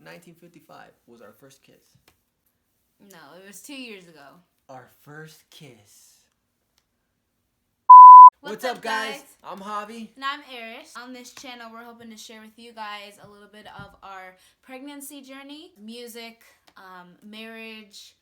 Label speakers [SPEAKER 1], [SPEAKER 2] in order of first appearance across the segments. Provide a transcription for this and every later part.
[SPEAKER 1] 1955 was our first kiss.
[SPEAKER 2] No, it was 2 years ago.
[SPEAKER 1] Our first kiss.
[SPEAKER 2] What's up, guys?
[SPEAKER 1] I'm Javi.
[SPEAKER 2] And I'm Erish. On this channel, we're hoping to share with you guys a little bit of our pregnancy journey, music, marriage,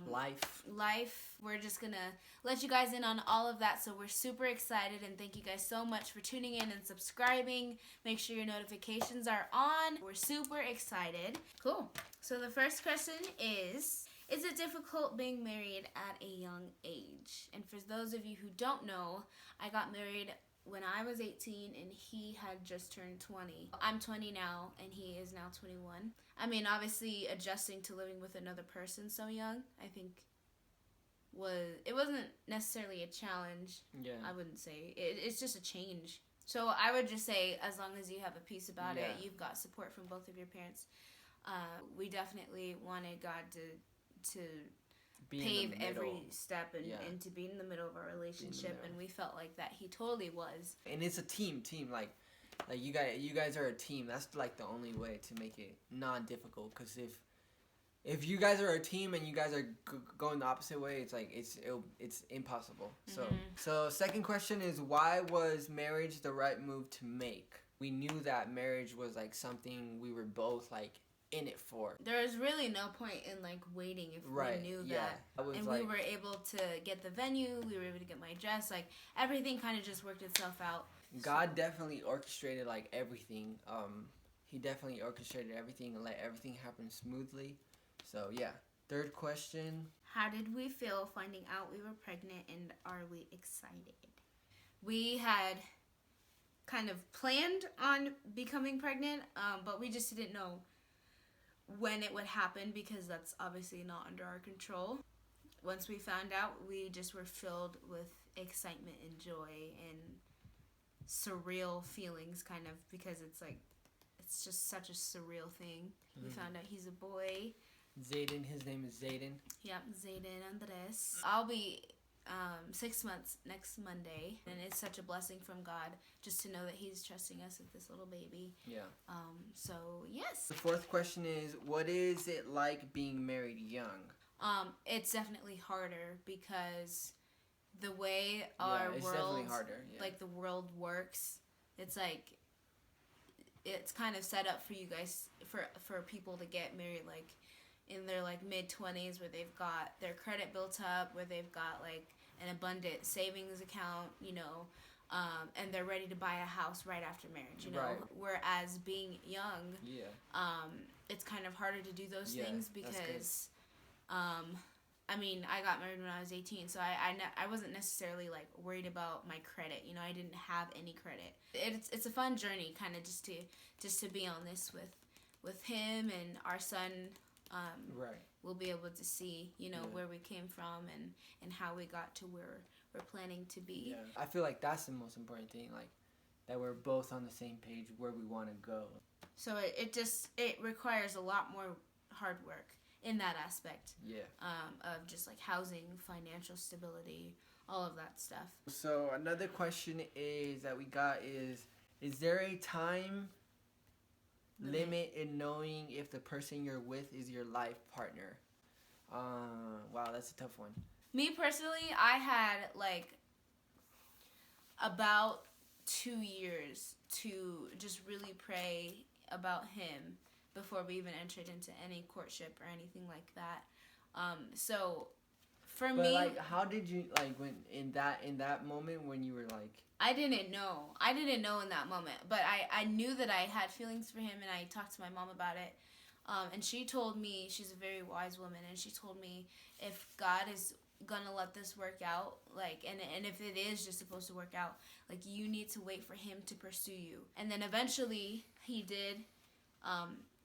[SPEAKER 2] life. We're just gonna let you guys in on all of that, so we're super excited, and thank you guys so much for tuning in and subscribing. Make sure your notifications are on. We're super excited. Cool. So the first question is it difficult being married at a young age? And for those of you who don't know, I got married when I was 18 and he had just turned 20. I'm 20 now and he is now 21. I mean, obviously adjusting to living with another person so young, I think it wasn't necessarily a challenge.
[SPEAKER 1] Yeah.
[SPEAKER 2] I wouldn't say. It's just a change. So I would just say, as long as you have a peace about it, you've got support from both of your parents. We definitely wanted God to pave every step and to be in the middle of our relationship, and we felt like that he totally was.
[SPEAKER 1] And it's a team like you guys are a team. That's like the only way to make it non-difficult, because if you guys are a team and you guys are going the opposite way, it's like it's impossible. So second question is, why was marriage the right move to make? We knew that marriage was like something we were both like in it for.
[SPEAKER 2] There was really no point in like waiting if we knew that. And we were able to get the venue, we were able to get my dress, like everything kind of just worked itself out.
[SPEAKER 1] God definitely orchestrated like everything. He definitely orchestrated everything and let everything happen smoothly. So yeah. Third question.
[SPEAKER 2] How did we feel finding out we were pregnant, and are we excited? We had kind of planned on becoming pregnant, but we just didn't know when it would happen, because that's obviously not under our control. Once we found out, we just were filled with excitement and joy and surreal feelings, kind of, because it's just such a surreal thing. We found out he's a boy.
[SPEAKER 1] Zayden, his name is Zayden.
[SPEAKER 2] Yep, Zayden Andres. I'll be 6 months next Monday, and it's such a blessing from God just to know that he's trusting us with this little baby.
[SPEAKER 1] Yeah.
[SPEAKER 2] So yes.
[SPEAKER 1] The fourth question is, what is it like being married young?
[SPEAKER 2] It's definitely harder, because the way our world, like the world works, it's like it's kind of set up for you guys, for people to get married like in their like mid-20s, where they've got their credit built up, where they've got like an abundant savings account, and they're ready to buy a house right after marriage, Whereas being young, it's kind of harder to do those things, because I mean, I got married when I was 18, so I wasn't necessarily like worried about my credit. I didn't have any credit. It's a fun journey, kind of just to be on this with him, and our son. We'll be able to see, where we came from and how we got to where we're planning to be.
[SPEAKER 1] Yeah. I feel like that's the most important thing, like that we're both on the same page where we want to go.
[SPEAKER 2] So it requires a lot more hard work in that aspect.
[SPEAKER 1] Yeah.
[SPEAKER 2] Of just like housing, financial stability, all of that stuff.
[SPEAKER 1] So another question that we got is there a time limit in knowing if the person you're with is your life partner? Wow, that's a tough one.
[SPEAKER 2] Me personally, I had like about 2 years to just really pray about him before we even entered into any courtship or anything like that. So for me,
[SPEAKER 1] like, how did you when in that moment when you were like?
[SPEAKER 2] I didn't know in that moment, but I knew that I had feelings for him, and I talked to my mom about it. And she told me, she's a very wise woman, and she told me, if God is gonna let this work out, like, and if it is just supposed to work out, like, you need to wait for him to pursue you. And then eventually he did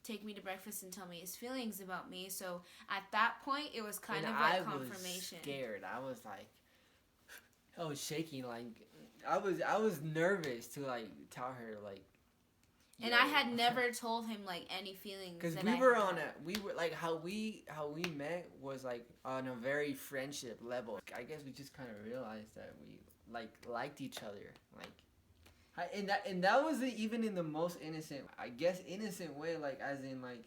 [SPEAKER 2] take me to breakfast and tell me his feelings about me. So at that point, it was kind of like confirmation.
[SPEAKER 1] I was scared. I was shaking, like I was nervous to like tell her, like.
[SPEAKER 2] And I had never told him like any feelings.
[SPEAKER 1] Because we were like how we met was like on a very friendship level. I guess we just kind of realized that we liked each other, like. And that was even in the most innocent, I guess, innocent way. Like as in like,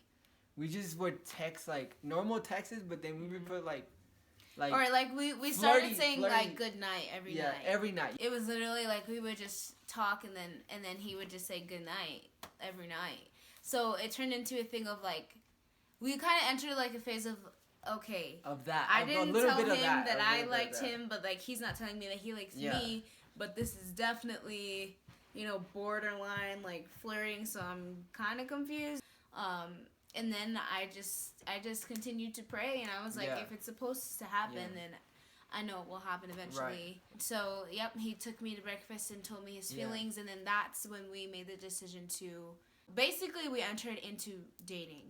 [SPEAKER 1] we just would text like normal texts, but then we would put like.
[SPEAKER 2] Or like we started saying like good night every night.
[SPEAKER 1] Yeah, every night.
[SPEAKER 2] It was literally like we would just talk and then he would just say good night every night. So it turned into a thing of like we kind of entered like a phase of okay.
[SPEAKER 1] Of that.
[SPEAKER 2] I didn't tell him that I liked him, but like he's not telling me that he likes me. But this is definitely, you know, borderline like flirting. So I'm kind of confused. And then I just continued to pray, and I was like, if it's supposed to happen, then I know it will happen eventually. Right. So, yep, he took me to breakfast and told me his feelings, and then that's when we made the decision to, basically we entered into dating,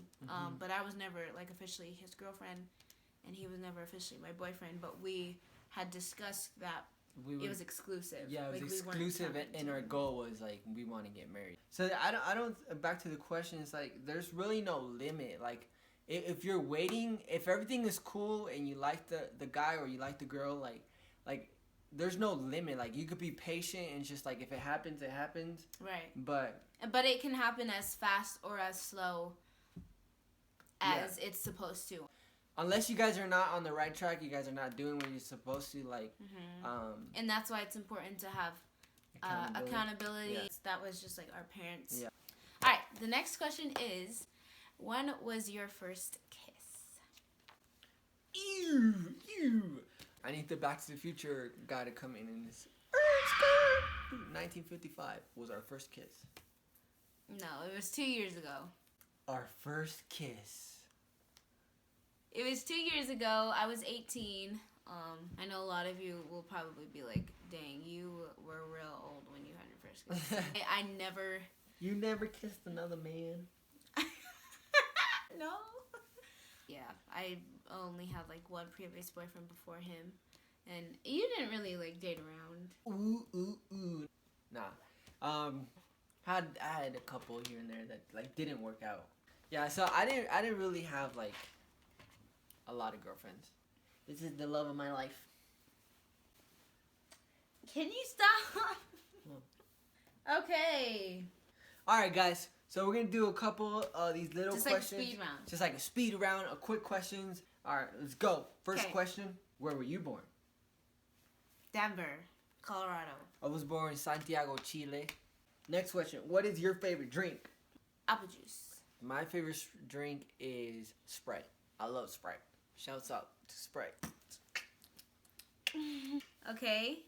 [SPEAKER 2] but I was never, like, officially his girlfriend, and he was never officially my boyfriend, but we had discussed that it was exclusive.
[SPEAKER 1] Yeah, it was like, exclusive, and our goal was like we want to get married. So I don't. Back to the question, it's like there's really no limit. Like if you're waiting, if everything is cool and you like the guy or you like the girl, like there's no limit. Like you could be patient and just like if it happens, it happens.
[SPEAKER 2] Right.
[SPEAKER 1] But
[SPEAKER 2] it can happen as fast or as slow as it's supposed to.
[SPEAKER 1] Unless you guys are not on the right track, you guys are not doing what you're supposed to, like.
[SPEAKER 2] And that's why it's important to have accountability. Yeah. That was just like our parents. Yeah. All right. The next question is, when was your first kiss?
[SPEAKER 1] Ew. I need the Back to the Future guy to come in this. 1955 was our first kiss.
[SPEAKER 2] No, it was 2 years ago.
[SPEAKER 1] Our first kiss.
[SPEAKER 2] It was 2 years ago. I was 18. I know a lot of you will probably be like, dang, you were real old when you had your first kiss. I never...
[SPEAKER 1] You never kissed another man?
[SPEAKER 2] No. Yeah, I only had like one previous boyfriend before him. And you didn't really like date around.
[SPEAKER 1] Ooh. Nah. I had a couple here and there that like didn't work out. Yeah, so I didn't really have like a lot of girlfriends. This is the love of my life.
[SPEAKER 2] Can you stop? Okay.
[SPEAKER 1] All right, guys. So we're gonna do a couple of these little questions.
[SPEAKER 2] Like a speed round.
[SPEAKER 1] Just like a speed round of quick questions. All right, let's go. First question: where were you born?
[SPEAKER 2] Denver, Colorado.
[SPEAKER 1] I was born in Santiago, Chile. Next question: what is your favorite drink?
[SPEAKER 2] Apple juice.
[SPEAKER 1] My favorite drink is Sprite. I love Sprite. Shouts out to Sprite.
[SPEAKER 2] Okay.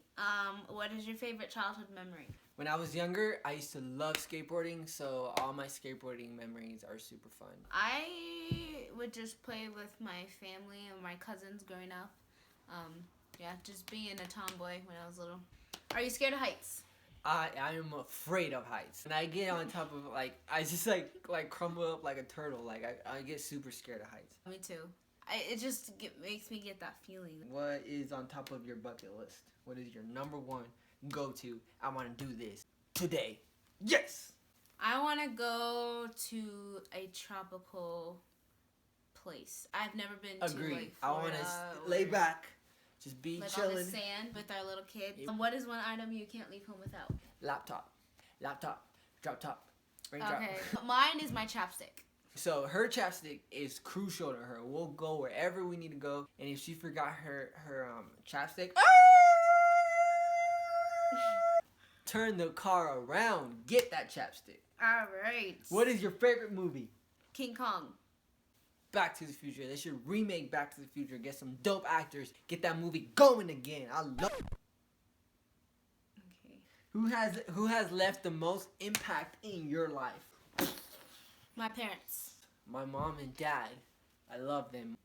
[SPEAKER 2] What is your favorite childhood memory?
[SPEAKER 1] When I was younger, I used to love skateboarding, so all my skateboarding memories are super fun.
[SPEAKER 2] I would just play with my family and my cousins growing up. Just being a tomboy when I was little. Are you scared of heights?
[SPEAKER 1] I am afraid of heights. And I get on top of, like, I just, like crumble up like a turtle. Like, I get super scared of heights.
[SPEAKER 2] Me too. It just makes me get that feeling.
[SPEAKER 1] What is on top of your bucket list? What is your number one go-to? I want to do this today. Yes!
[SPEAKER 2] I want to go to a tropical place. I've never been to, like, Florida.
[SPEAKER 1] I want to lay back. Just be
[SPEAKER 2] like
[SPEAKER 1] chilling.
[SPEAKER 2] On the sand with our little kids. What is one item you can't leave home without?
[SPEAKER 1] Laptop, drop top, raindrop.
[SPEAKER 2] Okay. Mine is my chapstick.
[SPEAKER 1] So her chapstick is crucial to her. We'll go wherever we need to go. And if she forgot her chapstick, turn the car around. Get that chapstick.
[SPEAKER 2] All right.
[SPEAKER 1] What is your favorite movie?
[SPEAKER 2] King Kong.
[SPEAKER 1] Back to the Future. They should remake Back to the Future. Get some dope actors. Get that movie going again. I love it. Okay. Who has left the most impact in your life?
[SPEAKER 2] My parents.
[SPEAKER 1] My mom and dad. I love them.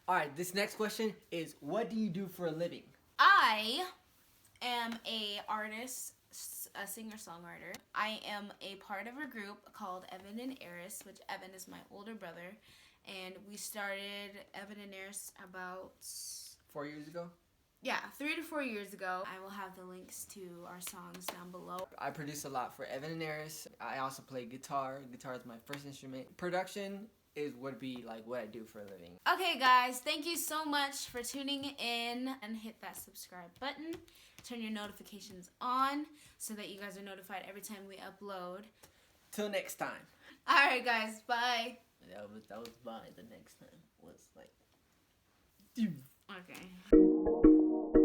[SPEAKER 1] Alright, this next question is, what do you do for a living?
[SPEAKER 2] I am a artist, a singer-songwriter. I am a part of a group called Evan and Eris, which Evan is my older brother. And we started Evan and Eris about...
[SPEAKER 1] 4 years ago?
[SPEAKER 2] Yeah, 3 to 4 years ago. I will have the links to our songs down below.
[SPEAKER 1] I produce a lot for Evan and Eris. I also play guitar. Guitar is my first instrument. Production would be like what I do for a living.
[SPEAKER 2] Okay, guys, thank you so much for tuning in, and hit that subscribe button. turn your notifications on so that you guys are notified every time we upload.
[SPEAKER 1] Till next time.
[SPEAKER 2] Alright, guys. Bye.
[SPEAKER 1] That was bye. The next time was like...
[SPEAKER 2] Okay.